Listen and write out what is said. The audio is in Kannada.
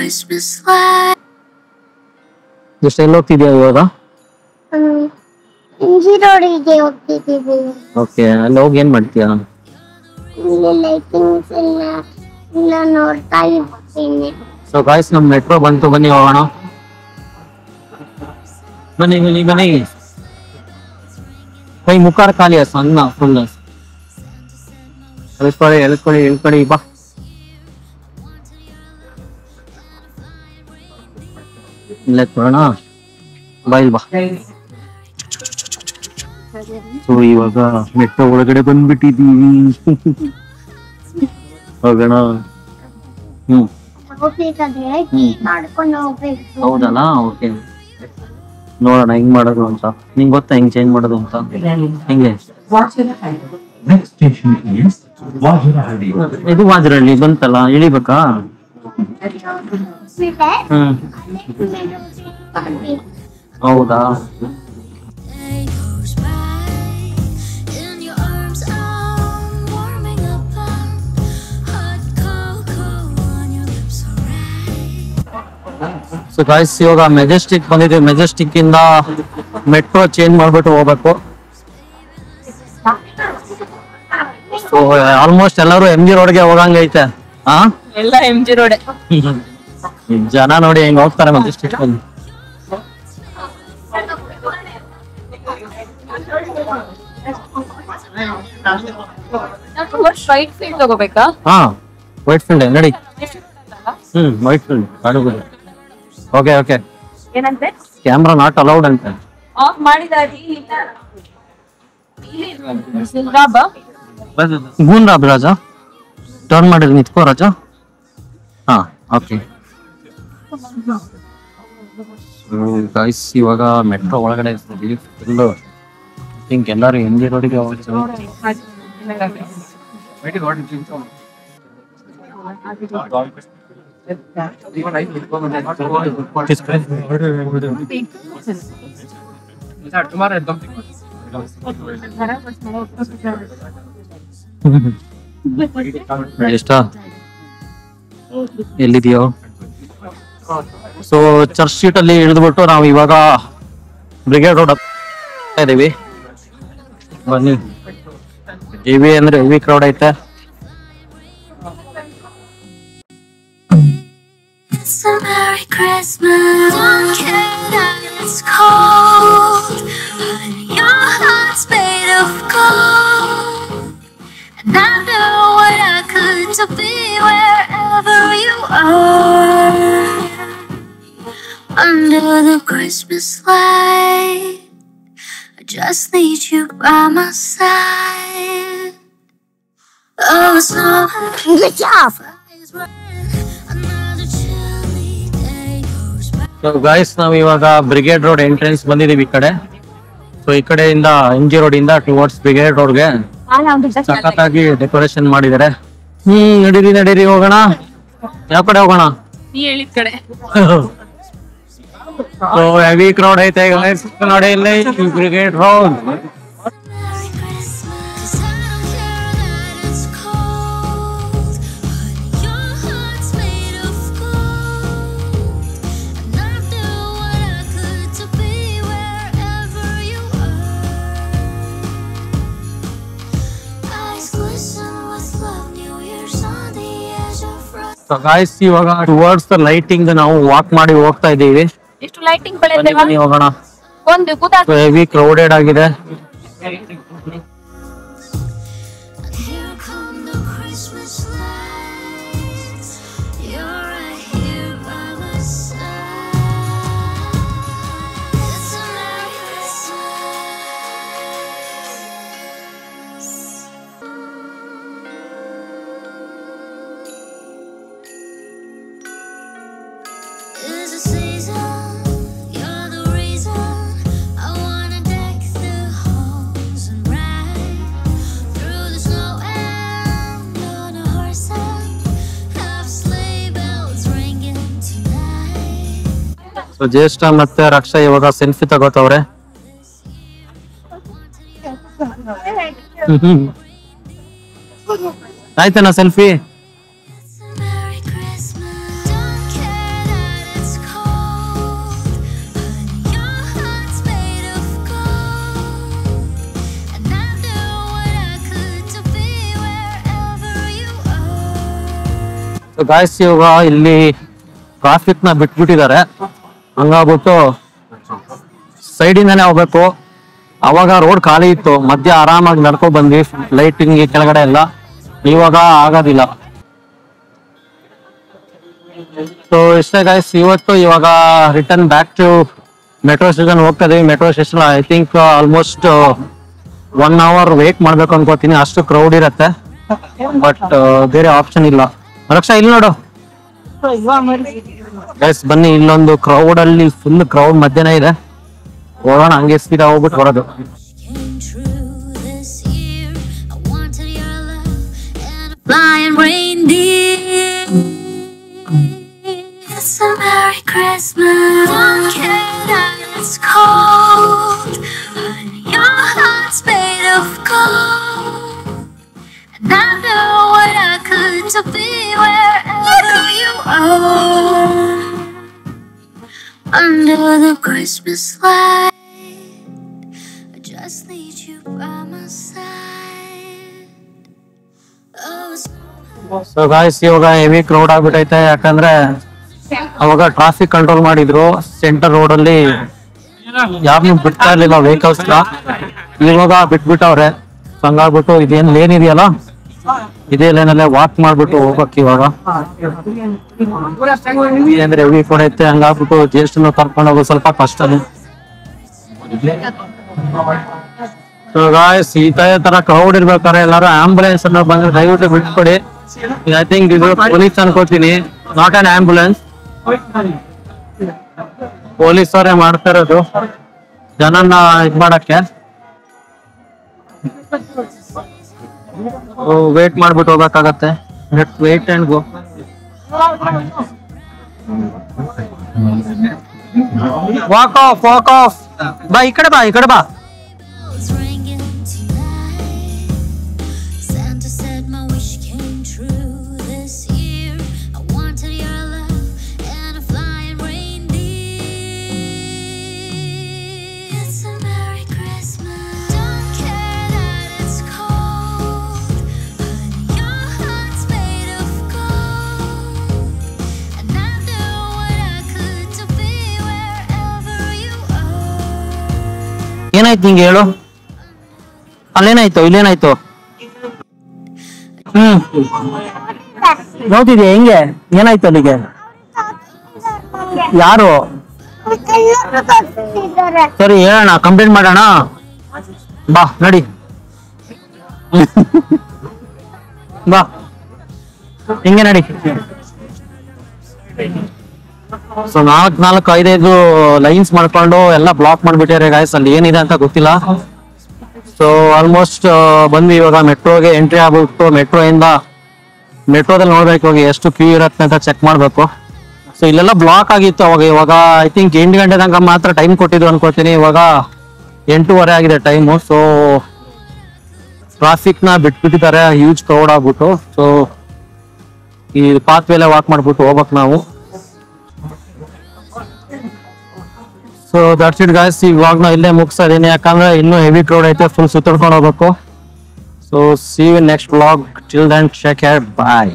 Christmas light. ಎಷ್ಟು ಎಲ್ಲಿ ಹೋಗ್ತಿದ್ಯಾ ಇವಾಗ? ಇಂಜಿರೋಡಿಗೆ ಹೋಗ್ತಿದ್ದೀವಿ. ಓಕೆ, ಅಲ್ಲಿ ಹೋಗಿ ಏನ್ ಮಾಡ್ತೀಯಾ? ಇಲ್ಲಿ ಲೈಟಿಂಗ್ಸ್ ಎಲ್ಲ ನೋಡ್ತಾ ಇರ್ತೀನಿ. ಸೊ ಗಾಯ್ಸ್, ನಮ್ ಮೆಟ್ರೋ ಬಂತು, ಬನ್ನಿ ಹೋಗೋಣ. ಬನ್ನಿ ಬನ್ನಿ ಬನ್ನಿ. ಕೈ ಮುಖಾರ ಖಾಲಿ ಸಣ್ಣ ಫುಲ್ ಎಳ್ಕೊಳ್ಳಿ ಬಾ. ಇಲ್ಲ ಕೊಡೋಣ, ಬಾಯಿಲ್ ಬಾ. ಸೊ ಇವಾಗ ಮೆಟ್ರೋ ಒಳಗಡೆ ಬಂದ್ಬಿಟ್ಟಿದೀವಿ. ಹೋಗೋಣ. ಹೋಗ್ಬೇಕಾದ್ರೆ ಮಾಡ್ಕೊಂಡು ಹೋಗ್ಬೇಕು. ಹೌದಲ್ಲ, ಓಕೆ. ನೋಡೋಣ ಹೆಂಗ್ ಮಾಡೋದು ಅಂತ. ನಿಂಗೆ ಗೊತ್ತಾ ಹೆಂಗ್ ಚೇಂಜ್ ಮಾಡೋದು ಅಂತ? ಹೆಂಗೆ? ಇದು ವಾಜರಹಳ್ಳಿ ಬಂತಲ್ಲ, ಇಳಿಬೇಕಾ? ಹೌದಾ? ಸೊ ಗಾಯ್ಸ್, ಇವಾಗ ಮೆಜೆಸ್ಟಿಕ್ ಬಂದಿದೆ. ಮೆಜೆಸ್ಟಿಕ್ ಇಂದ ಮೆಟ್ರೋ ಚೇಂಜ್ ಮಾಡ್ಬಿಟ್ಟು ಹೋಗ್ಬೇಕು. ಸೊ ಆಲ್ಮೋಸ್ಟ್ ಎಲ್ಲರೂ MG ರೋಡ್ಗೆ ಹೋಗಂಗೈತೆ. ಎಲ್ಲ MG ರೋಡ್. ಜನ ನೋಡಿ ಹೆಂಗ್ ಹೋಗ್ತಾರೆ ಮೆಜೆಸ್ಟಿಕ್ ಅಲ್ಲಿ. ಸ್ಟ್ರೈಟ್ ಫೀಲ್ಡ್ ತಗೋಬೇಕಾ? ವೈಟ್ ಫೀಲ್ಡ್ ನಡಿ. Whitefield Kadugodi. Okay okay. ಏನಂತೆ? ಕ್ಯಾಮ್ರಾ ನಾಟ್ ಅಲೌಡ್ ಅಂತ ಆಫ್ ಮಾಡಿದಾರಿ. ಗೂನ್ ರಾಬ್ ರಾಜ ಟರ್ನ್ ಮಾಡಿದ್ರೆ ನಿಂತ್ಕೋ ರಾಜ. ಓಕೆ ಗೈಸ್, ಇವಾಗ ಮೆಟ್ರೋ ಒಳಗಡೆ ಫುಲ್ ಥಿಂಕ್ ಎಲ್ಲರೂ MG ರೋಡಿಗೆ ಹೋಗ್ತಾರೆ. ಎಷ್ಟ ಎಲ್ಲಿದೆಯೋ? ಸೊ ಚರ್ಚ್ ಸ್ಟ್ರೀಟ್ ಅಲ್ಲಿ ಇಳಿದ್ಬಿಟ್ಟು ನಾವು ಇವಾಗ ಬ್ರಿಗೇಡ್ ರೋಡ್ ಇದೀವಿ. ಬನ್ನಿ. ಹೆವಿ ಅಂದ್ರೆ ಹೆವಿ ಕ್ರೌಡ್ ಐತೆ. It's a Merry Christmas. Don't care that it's cold, but your heart's made of gold. And I do what I could to be wherever you are. Under the Christmas light, I just need you by my side. Oh, snow. Good job. So guys, ನಾವು ಇವಾಗ ಬ್ರಿಗೇಡ್ ರೋಡ್ ಎಂಟ್ರೆನ್ಸ್ ಬಂದಿದೀವಿ ಈ ಕಡೆ. ಸೊ ಈ ಕಡೆಯಿಂದ MG ರೋಡ್ ಇಂದ ಟುವರ್ಡ್ಸ್ ಬ್ರಿಗೇಡ್ ರೋಡ್ಗೆ ಸಖತ್ತಾಗಿ ಡೆಕೋರೇಷನ್ ಮಾಡಿದ್ದಾರೆ. ನಡೀರಿ ಹೋಗೋಣ. ಯಾವ ಕಡೆ ಹೋಗೋಣ? ನೀ ಹೇಳಿದ ಕಡೆ. ಸೊ ಹೆವಿ ಕ್ರೌಡ್ ಐತೆ ಗಾಯ್ಸ್, ನೋಡಿ ಇಲ್ಲಿ ಬ್ರಿಗೇಡ್ ರೋಡ್. ಸೊ ಗಾಯ್ಸ್, ಇವಾಗ ಟುವರ್ಡ್ಸ್ ದ ಲೈಟಿಂಗ್ ನಾವು ವಾಕ್ ಮಾಡಿ ಹೋಗ್ತಾ ಇದೀವಿ. ಎಷ್ಟು ಲೈಟಿಂಗ್ ಬನ್ನಿ ಹೋಗೋಣ. ಒಂದು ಕೂತಾ ಹೆವಿ ಕ್ರೌಡೆಡ್ ಆಗಿದೆ. ಸೊ ಜ್ಯೇಷ್ಠ ಮತ್ತೆ ರಕ್ಷಾ ಇವಾಗ ಸೆಲ್ಫಿ ತಗೋತವ್ರೆ. ಆಯ್ತನಾ ಸೆಲ್ಫಿ? ಗಾಯ್ಸ್ ಇವಾಗ ಇಲ್ಲಿ ಟ್ರಾಫಿಕ್ ನ ಬಿಟ್ಬಿಟ್ಟಿದ್ದಾರೆ, ಹಂಗಾಗ್ಬಿಟ್ಟು ಸೈಡಿಂದಾನೆ ಹೋಗ್ಬೇಕು. ಅವಾಗ ರೋಡ್ ಖಾಲಿ ಇತ್ತು, ಮಧ್ಯ ಆರಾಮಾಗಿ ನಡ್ಕೊಂಡ್ ಬಂದ್ವಿ ಲೈಟಿಂಗ್ ಕೆಳಗಡೆ ಎಲ್ಲ. ಇವಾಗ ಆಗೋದಿಲ್ಲ. ಸೊ ಇಷ್ಟೇ ಗಾಯ್ಸ್ ಇವತ್ತು. ಇವಾಗ return back to metro station ಹೋಗ್ತಾ ಇದೀವಿ. Metro station I think almost 1 hour wait ಮಾಡ್ಬೇಕು ಅನ್ಕೋತೀನಿ, ಅಷ್ಟು ಕ್ರೌಡ್ ಇರತ್ತೆ. ಬಟ್ ಬೇರೆ ಆಪ್ಷನ್ ಇಲ್ಲ. ರಕ್ಷಾ ಇಲ್ಲಿ ನೋಡು ಗೈಸ್, ಬನ್ನಿ. ಇಲ್ಲೊಂದು ಕ್ರೌಡ್ ಅಲ್ಲಿ ಫುಲ್ ಕ್ರೌಡ್ ಮಧ್ಯನೇ ಇದೆ. ಹೋಗೋಣ, ಹಂಗೆ ಸೀದಾ ಹೋಗ್ಬಿಟ್ಟು ಬರೋದು. Came true this year. I wanted your love and a flying reindeer. It's a Merry Christmas. Don't care that it's cold, but your heart's made of gold. And I know what I could to be wherever you are. Under the Christmas light, I just need you by my side. Oh, so guys ಇವಾಗ ಹೆವಿ ಕ್ರೌಡ್ ಆಗ್ಬಿಟ್ಟೈತೆ. ಯಾಕಂದ್ರೆ ಅವಾಗ ಟ್ರಾಫಿಕ್ ಕಂಟ್ರೋಲ್ ಮಾಡಿದ್ರು, ಸೆಂಟರ್ ರೋಡ್ ಅಲ್ಲಿ ಯಾರನ್ನೂ ಬಿಡ್ತಾ ಇರ್ಲಿಲ್ಲ ವೆಹಿಕಲ್ಸ್. ಇವಾಗ ಬಿಟ್ಬಿಟ್ಟವ್ರೆ. ಹಂಗಾಗ್ಬಿಟ್ಟು ಇದೇನ್ ಲೇನ್ ಇದೆಯಲ್ಲ, ಇದೇ ಲೇನಲ್ಲೇ ವಾಕ್ ಮಾಡ್ಬಿಟ್ಟು ಹೋಗ್ಬೇಕು ಇವಾಗ. ಅಂದ್ರೆ ಹೆವಿ ಕೂಡ ಐತೆ, ಹಂಗಾಗ್ಬಿಟ್ಟು ಜ್ಯೇಷ್ಠನ ಕರ್ಕೊಂಡು ಹೋಗೋದು ಸ್ವಲ್ಪ ಕಷ್ಟನೇ. ಸೊ ಗಾಯ್ಸ್ ಈ ತರ ಕ್ರೌಡ್ ಇರ್ಬೇಕಾದ್ರೆ ಎಲ್ಲಾರು ಆಂಬುಲೆನ್ಸ್ ಅನ್ನ ಬಂದ್ರೆ ದಯವಿಟ್ಟು ಬಿಟ್ಕೊಡಿ. ಐ ಥಿಂಕ್ ಇದು ಪೊಲೀಸ್ ಅನ್ಕೋತೀನಿ, ನಾಟ್ ಆನ್ ಆಂಬುಲೆನ್ಸ್. ಪೊಲೀಸ್ ಅವರೇ ಮಾಡ್ತಾ ಇರೋದು ಜನನ್ನ ಇದ್ ಮಾಡಕ್ಕೆ. ವೇಟ್ ಮಾಡ್ಬಿಟ್ಟು ಹೋಗ್ಬೇಕಾಗತ್ತೆ. Wait and go. Walk off, walk off. ಬಾ ಈ ಕಡೆ, ಬಾ ಈ ಕಡೆ ಬಾ. bells ringing tonight. Santa said my wish came true this year. I wanted your love and a flying reindeer. It's a Merry Christmas. Don't care that it's cold, but your heart's made of gold. And I know what I could to be wherever you are. ಏನಾಯ್ತು ನಿಂಗೆ ಹೇಳು? ಅಲ್ಲೇನಾಯ್ತು, ಇಲ್ಲೇನಾಯ್ತು? ನೋಡ್ತಿದ್ಯಾ ಹೆಂಗೆ? ಏನಾಯ್ತು ಅಲ್ಲಿಗೆ? ಯಾರು? ಸರಿ ಹೇಳೋಣ, ಕಂಪ್ಲೇಂಟ್ ಮಾಡೋಣ. ಬಾ ನಡಿ. ಬಾ ಹಿಂಗೆ ನಡಿ. ಸೊ 4-5 ಲೈನ್ಸ್ ಮಾಡ್ಕೊಂಡು ಎಲ್ಲ ಬ್ಲಾಕ್ ಮಾಡ್ಬಿಟ್ಟಾರೆ ಗಾಯ್ಸ್. ಅಲ್ಲಿ ಏನಿದೆ ಅಂತ ಗೊತ್ತಿಲ್ಲ. ಸೊ ಆಲ್ಮೋಸ್ಟ್ ಬಂದ್ವಿ ಇವಾಗ ಮೆಟ್ರೋಗೆ ಎಂಟ್ರಿ ಆಗ್ಬಿಟ್ಟು. ಮೆಟ್ರೋದಲ್ಲಿ ನೋಡ್ಬೇಕು ಹೋಗಿ ಎಷ್ಟು ಕ್ಯೂ ಇರತ್ತೆ ಅಂತ ಚೆಕ್ ಮಾಡ್ಬೇಕು. ಸೊ ಇಲ್ಲೆಲ್ಲ ಬ್ಲಾಕ್ ಆಗಿತ್ತು ಅವಾಗ. ಇವಾಗ ಐ ಥಿಂಕ್ 8 ಗಂಟೆ ತನಕ ಮಾತ್ರ ಟೈಮ್ ಕೊಟ್ಟಿದ್ರು ಅನ್ಕೋತೀನಿ. ಇವಾಗ 8:15 ಆಗಿದೆ ಟೈಮು. ಸೊ ಟ್ರಾಫಿಕ್ ನ ಬಿಟ್ಬಿಟ್ಟಿದ್ದಾರೆ, ಹ್ಯೂಜ್ ಕ್ರೌಡ್ ಆಗ್ಬಿಟ್ಟು. ಸೊ ಈ ಪಾತ್ ವೇಲೆ ವಾಕ್ ಮಾಡ್ಬಿಟ್ಟು ಹೋಗ್ಬೇಕು ನಾವು. So that's it guys. ಇವಾಗ ನಾ ಇಲ್ಲೇ ಮುಗಿಸ್ತಾ ಇದೀನಿ, ಯಾಕಂದ್ರೆ ಇನ್ನೂ ಹೆವಿ ಕ್ರೌಡ್ ಐತೆ, ಫುಲ್ ಸುತ್ತಾಡ್ಕೊಂಡು ಹೋಗ್ಬೇಕು. So see you next vlog. Till then take care, bye.